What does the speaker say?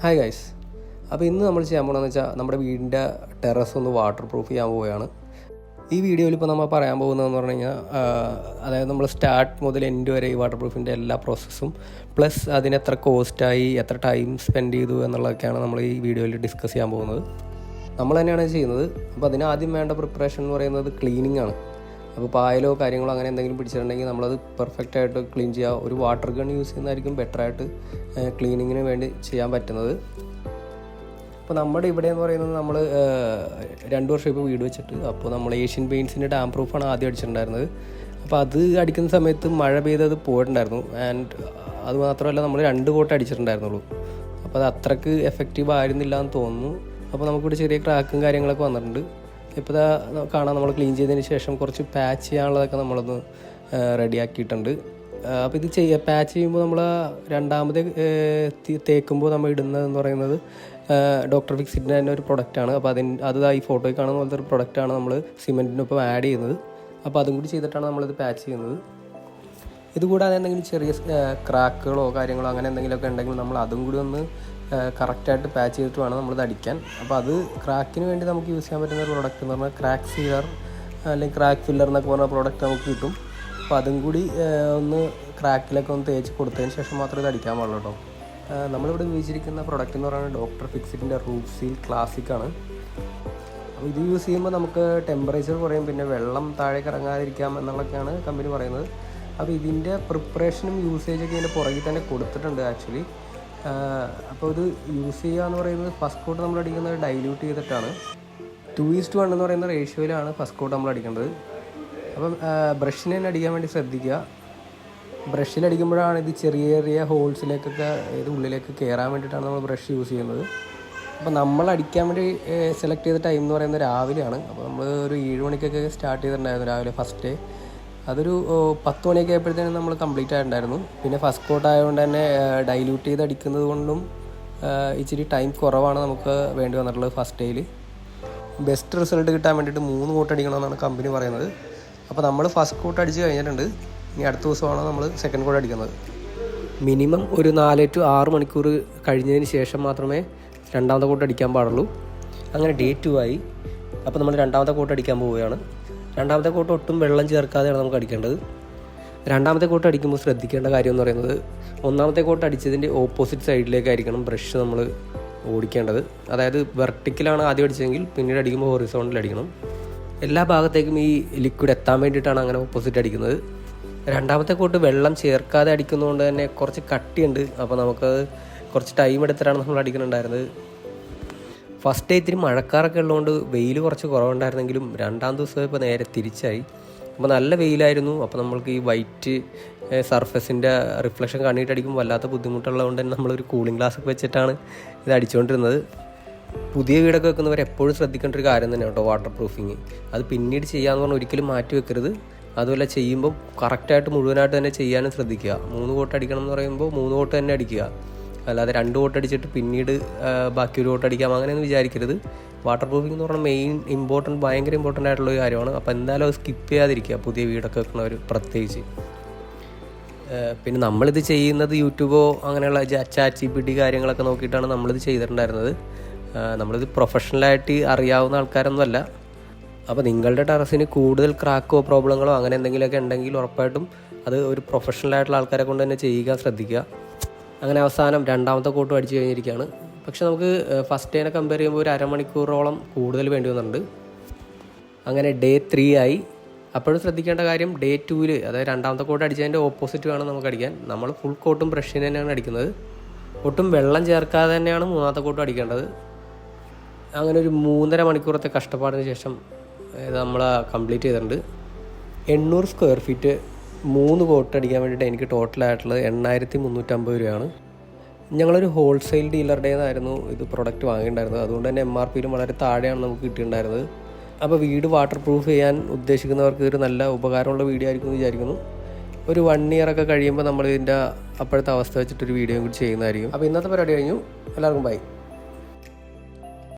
Hi guys, അപ്പോൾ ഇന്ന് നമ്മൾ ചെയ്യാൻ പോകണമെന്ന് വെച്ചാൽ നമ്മുടെ വീടിൻ്റെ ടെറസ് ഒന്ന് വാട്ടർ പ്രൂഫ് ചെയ്യാൻ പോവുകയാണ്. ഈ വീഡിയോയിൽ ഇപ്പോൾ നമ്മൾ പറയാൻ പോകുന്നതെന്ന് പറഞ്ഞു കഴിഞ്ഞാൽ അതായത് നമ്മൾ സ്റ്റാർട്ട് മുതൽ എൻഡ് വരെ ഈ വാട്ടർ പ്രൂഫിൻ്റെ എല്ലാ പ്രോസസ്സും പ്ലസ് അതിന് എത്ര കോസ്റ്റായി, എത്ര ടൈം സ്പെൻഡ് ചെയ്തു എന്നുള്ളതൊക്കെയാണ് നമ്മൾ ഈ വീഡിയോയിൽ ഡിസ്കസ് ചെയ്യാൻ പോകുന്നത്. നമ്മൾ തന്നെയാണ് ചെയ്യുന്നത്. അപ്പോൾ അതിന് ആദ്യം വേണ്ട പ്രിപ്പറേഷൻ എന്ന് പറയുന്നത് ക്ലീനിങ് ആണ്. അപ്പോൾ പായലോ കാര്യങ്ങളോ അങ്ങനെ എന്തെങ്കിലും പിടിച്ചിട്ടുണ്ടെങ്കിൽ നമ്മളത് പെർഫെക്റ്റ് ആയിട്ട് ക്ലീൻ ചെയ്യുക. ഒരു വാട്ടർ ഗൺ യൂസ് ചെയ്യുന്നതായിരിക്കും ബെറ്ററായിട്ട് ക്ലീനിങ്ങിന് വേണ്ടി ചെയ്യാൻ പറ്റുന്നത്. അപ്പോൾ നമ്മുടെ ഇവിടെ എന്ന് പറയുന്നത് നമ്മൾ 2 വർഷം ഇപ്പോൾ വീട് വെച്ചിട്ട്, അപ്പോൾ നമ്മൾ ഏഷ്യൻ പെയിൻറ്റ്സിൻ്റെ ഡാം പ്രൂഫാണ് ആദ്യം അടിച്ചിട്ടുണ്ടായിരുന്നത്. അപ്പോൾ അത് അടിക്കുന്ന സമയത്ത് മഴ പെയ്തത് പോയിട്ടുണ്ടായിരുന്നു. ആൻഡ് അത് മാത്രമല്ല, നമ്മൾ 2 കോട്ട് അടിച്ചിട്ടുണ്ടായിരുന്നുള്ളൂ. അപ്പോൾ അത് അത്രയ്ക്ക് എഫക്റ്റീവ് ആയിരുന്നില്ല എന്ന് തോന്നുന്നു. അപ്പോൾ നമുക്കിവിടെ ചെറിയ ക്രാക്കും കാര്യങ്ങളൊക്കെ വന്നിട്ടുണ്ട്. ഇപ്പോൾ കാണാം, നമ്മൾ ക്ലീൻ ചെയ്തതിന് ശേഷം കുറച്ച് പാച്ച് ചെയ്യാനുള്ളതൊക്കെ നമ്മളൊന്ന് റെഡിയാക്കിയിട്ടുണ്ട്. അപ്പോൾ ഇത് പാച്ച് ചെയ്യുമ്പോൾ നമ്മൾ രണ്ടാമത് തേക്കുമ്പോൾ നമ്മൾ ഇടുന്നതെന്ന് പറയുന്നത് ഡോക്ടർ ഫിക്സിറ്റിൻ്റെ തന്നെ ഒരു പ്രൊഡക്റ്റാണ്. അപ്പോൾ അത് ഈ ഫോട്ടോയിൽ കാണുന്ന പോലത്തെ ഒരു പ്രൊഡക്റ്റാണ് നമ്മൾ സിമെൻറ്റിനൊപ്പം ആഡ് ചെയ്യുന്നത്. അപ്പോൾ അതും കൂടി ചെയ്തിട്ടാണ് നമ്മളിത് പാച്ച് ചെയ്യുന്നത്. ഇതുകൂടാതെ എന്തെങ്കിലും ചെറിയ ക്രാക്കുകളോ കാര്യങ്ങളോ അങ്ങനെ എന്തെങ്കിലുമൊക്കെ ഉണ്ടെങ്കിൽ നമ്മൾ അതും കൂടി ഒന്ന് കറക്റ്റായിട്ട് പാച്ച് ചെയ്തിട്ട് വേണം നമ്മളിത് അടിക്കാൻ. അപ്പോൾ അത് ക്രാക്കിന് വേണ്ടി നമുക്ക് യൂസ് ചെയ്യാൻ പറ്റുന്ന ഒരു പ്രോഡക്റ്റ് എന്ന് പറഞ്ഞാൽ ക്രാക്ക് സീലർ അല്ലെങ്കിൽ ക്രാക്ക് ഫില്ലർ എന്നൊക്കെ പറഞ്ഞ പ്രോഡക്റ്റ് നമുക്ക് കിട്ടും. അപ്പോൾ അതും കൂടി ഒന്ന് ക്രാക്കിലൊക്കെ ഒന്ന് തേച്ച് കൊടുത്തതിന് ശേഷം മാത്രമേ ഇത് അടിക്കാൻ പാടുള്ളൂ കേട്ടോ. നമ്മളിവിടെ ഉപയോഗിച്ചിരിക്കുന്ന പ്രൊഡക്റ്റ് എന്ന് പറയുന്നത് ഡോക്ടർ ഫിക്സിറ്റിൻ്റെ റൂഫ് സീൽ ക്ലാസിക്കാണ്. അപ്പോൾ ഇത് യൂസ് ചെയ്യുമ്പോൾ നമുക്ക് ടെമ്പറേച്ചർ കുറയും, പിന്നെ വെള്ളം താഴേക്ക് ഇറങ്ങാതിരിക്കാം എന്നുള്ളതൊക്കെയാണ് കമ്പനി പറയുന്നത്. അപ്പോൾ ഇതിൻ്റെ പ്രിപ്പറേഷനും യൂസേജൊക്കെ ഇതിൻ്റെ പുറകിൽ തന്നെ കൊടുത്തിട്ടുണ്ട് ആക്ച്വലി. അപ്പോൾ ഇത് യൂസ് ചെയ്യുക എന്ന് പറയുന്നത് ഫസ്റ്റ് കോട്ട് നമ്മൾ അടിക്കുന്നത് ഡൈല്യൂട്ട് ചെയ്തിട്ടാണ്. 2:1 എന്ന് പറയുന്ന റേഷ്യോയിലാണ് ഫസ്റ്റ് കോട്ട് നമ്മൾ അടിക്കേണ്ടത്. അപ്പം ബ്രഷിന് തന്നെ അടിക്കാൻ വേണ്ടി ശ്രദ്ധിക്കുക. ബ്രഷിലടിക്കുമ്പോഴാണ് ഇത് ചെറിയ ചെറിയ ഹോൾസിലേക്കൊക്കെ ഇത് ഉള്ളിലേക്ക് കയറാൻ വേണ്ടിയിട്ടാണ് നമ്മൾ ബ്രഷ് യൂസ് ചെയ്യുന്നത്. അപ്പോൾ നമ്മൾ അടിക്കാൻ വേണ്ടി സെലക്ട് ചെയ്ത ടൈം എന്ന് പറയുന്നത് രാവിലെയാണ്. അപ്പോൾ നമ്മൾ ഒരു 7 മണിക്കൊക്കെ സ്റ്റാർട്ട് ചെയ്തിട്ടുണ്ടായിരുന്നു രാവിലെ ഫസ്റ്റ് ഡേ. അതൊരു 10 മണിയൊക്കെ ആയപ്പോഴത്തേനും നമ്മൾ കംപ്ലീറ്റ് ആയിട്ടുണ്ടായിരുന്നു. പിന്നെ ഫസ്റ്റ് കോട്ട് ആയതുകൊണ്ട് തന്നെ ഡൈല്യൂട്ട് ചെയ്ത് അടിക്കുന്നത് കൊണ്ടും ഇച്ചിരി ടൈം കുറവാണ് നമുക്ക് വേണ്ടി വന്നിട്ടുള്ളത് ഫസ്റ്റ് ഡേയിൽ. ബെസ്റ്റ് റിസൾട്ട് കിട്ടാൻ വേണ്ടിയിട്ട് 3 കോട്ട് അടിക്കണമെന്നാണ് കമ്പനി പറയുന്നത്. അപ്പോൾ നമ്മൾ ഫസ്റ്റ് കോട്ട് അടിച്ച് കഴിഞ്ഞിട്ടുണ്ട്. ഇനി അടുത്ത ദിവസമാണ് നമ്മൾ സെക്കൻഡ് കോട്ട് അടിക്കുന്നത്. മിനിമം ഒരു 4 to 6 മണിക്കൂർ കഴിഞ്ഞതിന് ശേഷം മാത്രമേ രണ്ടാമത്തെ കോട്ട് അടിക്കാൻ പാടുള്ളൂ. അങ്ങനെ ഡേ 2 ആയി. അപ്പോൾ നമ്മൾ രണ്ടാമത്തെ കോട്ട് അടിക്കാൻ പോവുകയാണ്. രണ്ടാമത്തെ കോട്ട് ഒട്ടും വെള്ളം ചേർക്കാതെയാണ് നമുക്ക് അടിക്കേണ്ടത്. രണ്ടാമത്തെ കോട്ട് അടിക്കുമ്പോൾ ശ്രദ്ധിക്കേണ്ട കാര്യം എന്ന് പറയുന്നത്, ഒന്നാമത്തെ കോട്ട് അടിച്ചതിൻ്റെ ഓപ്പോസിറ്റ് സൈഡിലേക്കായിരിക്കണം ബ്രഷ് നമ്മൾ ഓടിക്കേണ്ടത്. അതായത് വെർട്ടിക്കലാണ് ആദ്യം അടിച്ചതെങ്കിൽ പിന്നീട് അടിക്കുമ്പോൾ ഹൊറിസോണ്ടൽ അടിക്കണം. എല്ലാ ഭാഗത്തേക്കും ഈ ലിക്വിഡ് എത്താൻ വേണ്ടിയിട്ടാണ് അങ്ങനെ ഓപ്പോസിറ്റ് അടിക്കുന്നത്. രണ്ടാമത്തെ കോട്ട് വെള്ളം ചേർക്കാതെ അടിക്കുന്നതുകൊണ്ട് തന്നെ കുറച്ച് കട്ടിയുണ്ട്. അപ്പോൾ നമുക്ക് കുറച്ച് ടൈം എടുത്തിട്ടാണ് നമ്മൾ അടിക്കുന്നുണ്ടായിരുന്നത്. ഫസ്റ്റ് ഡേ ഇത്തിരി മഴക്കാറൊക്കെ ഉള്ളതുകൊണ്ട് വെയിൽ കുറച്ച് കുറവുണ്ടായിരുന്നെങ്കിലും രണ്ടാം ദിവസം ഇപ്പോൾ നേരെ തിരിച്ചായി. അപ്പോൾ നല്ല വെയിലായിരുന്നു. അപ്പോൾ നമ്മൾക്ക് ഈ വൈറ്റ് സർഫസിൻ്റെ റിഫ്ലക്ഷൻ കണ്ണിട്ട് അടിക്കുമ്പോൾ വല്ലാത്ത ബുദ്ധിമുട്ടുള്ളതുകൊണ്ട് തന്നെ നമ്മളൊരു കൂളിംഗ് ഗ്ലാസ് ഒക്കെ വെച്ചിട്ടാണ് ഇത് അടിച്ചുകൊണ്ടിരുന്നത്. പുതിയ വീടൊക്കെ വെക്കുന്നവർ എപ്പോഴും ശ്രദ്ധിക്കേണ്ട ഒരു കാര്യം തന്നെ കേട്ടോ വാട്ടർ പ്രൂഫിങ്. അത് പിന്നീട് ചെയ്യാമെന്ന് പറഞ്ഞാൽ ഒരിക്കലും മാറ്റി വെക്കരുത്. അതുപോലെ ചെയ്യുമ്പോൾ കറക്റ്റായിട്ട് മുഴുവനായിട്ട് തന്നെ ചെയ്യാനും ശ്രദ്ധിക്കുക. 3 കോട്ട് അടിക്കണം എന്ന് പറയുമ്പോൾ 3 കോട്ട് തന്നെ അടിക്കുക. അല്ലാതെ 2 കോട്ട് അടിച്ചിട്ട് പിന്നീട് ബാക്കി ഒരു കോട്ട് അടിക്കാം അങ്ങനെയൊന്നും വിചാരിക്കരുത്. വാട്ടർ പ്രൂഫിംഗ് എന്ന് പറഞ്ഞാൽ ഭയങ്കര ഇമ്പോർട്ടൻ്റ് ആയിട്ടുള്ളൊരു കാര്യമാണ്. അപ്പോൾ എന്തായാലും അത് സ്കിപ്പ് ചെയ്യാതിരിക്കുക, പുതിയ വീടൊക്കെ വെക്കുന്നവർ പ്രത്യേകിച്ച്. പിന്നെ നമ്മളിത് ചെയ്യുന്നത് യൂട്യൂബോ അങ്ങനെയുള്ള ചാറ്റ് GPT കാര്യങ്ങളൊക്കെ നോക്കിയിട്ടാണ് നമ്മളിത് ചെയ്തിട്ടുണ്ടായിരുന്നത്. നമ്മളിത് പ്രൊഫഷണലായിട്ട് അറിയാവുന്ന ആൾക്കാരൊന്നുമല്ല. അപ്പോൾ നിങ്ങളുടെ ടെറസിന് കൂടുതൽ ക്രാക്കോ പ്രോബ്ലങ്ങളോ അങ്ങനെ എന്തെങ്കിലുമൊക്കെ ഉണ്ടെങ്കിൽ ഉറപ്പായിട്ടും അത് ഒരു പ്രൊഫഷണലായിട്ടുള്ള ആൾക്കാരെ കൊണ്ട് തന്നെ ചെയ്യുക ശ്രദ്ധിക്കുക. അങ്ങനെ അവസാനം രണ്ടാമത്തെ കോട്ടും അടിച്ച് കഴിഞ്ഞിരിക്കുകയാണ്. പക്ഷെ നമുക്ക് ഫസ്റ്റ് ഡേനെ കമ്പയർ ചെയ്യുമ്പോൾ ഒരു അരമണിക്കൂറോളം കൂടുതൽ വേണ്ടി വന്നിട്ടുണ്ട്. അങ്ങനെ ഡേ 3 ആയി. അപ്പോഴും ശ്രദ്ധിക്കേണ്ട കാര്യം ഡേ 2-ൽ, അതായത് രണ്ടാമത്തെ കോട്ട് അടിച്ചതിൻ്റെ ഓപ്പോസിറ്റ് വേണം നമുക്ക് അടിക്കാൻ. നമ്മൾ ഫുൾ കോട്ടും ബ്രഷിന് തന്നെയാണ് അടിക്കുന്നത്. ഒട്ടും വെള്ളം ചേർക്കാതെ തന്നെയാണ് മൂന്നാമത്തെ കോട്ടും അടിക്കേണ്ടത്. അങ്ങനെ ഒരു 3.5 മണിക്കൂറത്തെ കഷ്ടപ്പാടിന് ശേഷം ഇത് നമ്മൾ കംപ്ലീറ്റ് ചെയ്തിട്ടുണ്ട്. 800 സ്ക്വയർ ഫീറ്റ് 3 കോട്ട് അടിക്കാൻ വേണ്ടിയിട്ട് എനിക്ക് ടോട്ടലായിട്ടുള്ളത് 8,350 രൂപയാണ്. ഞങ്ങളൊരു ഹോൾസെയിൽ ഡീലറുടെ നിന്നായിരുന്നു ഇത് പ്രൊഡക്റ്റ് വാങ്ങിയിട്ടുണ്ടായിരുന്നത്. അതുകൊണ്ട് തന്നെ MRPയിലും വളരെ താഴെയാണ് നമുക്ക് കിട്ടിയിട്ടുണ്ടായിരുന്നത്. അപ്പോൾ വീട് വാട്ടർ പ്രൂഫ് ചെയ്യാൻ ഉദ്ദേശിക്കുന്നവർക്ക് ഒരു നല്ല ഉപകാരമുള്ള വീഡിയോ ആയിരിക്കും എന്ന് വിചാരിക്കുന്നു. ഒരു 1 year കഴിയുമ്പോൾ നമ്മൾ ഇതിൻ്റെ അപ്പോഴത്തെ അവസ്ഥ വെച്ചിട്ടൊരു വീഡിയോ കൂടി ചെയ്യുന്നതായിരിക്കും. അപ്പോൾ ഇന്നത്തെ പരിപാടി കഴിഞ്ഞു. എല്ലാവർക്കും ബൈ.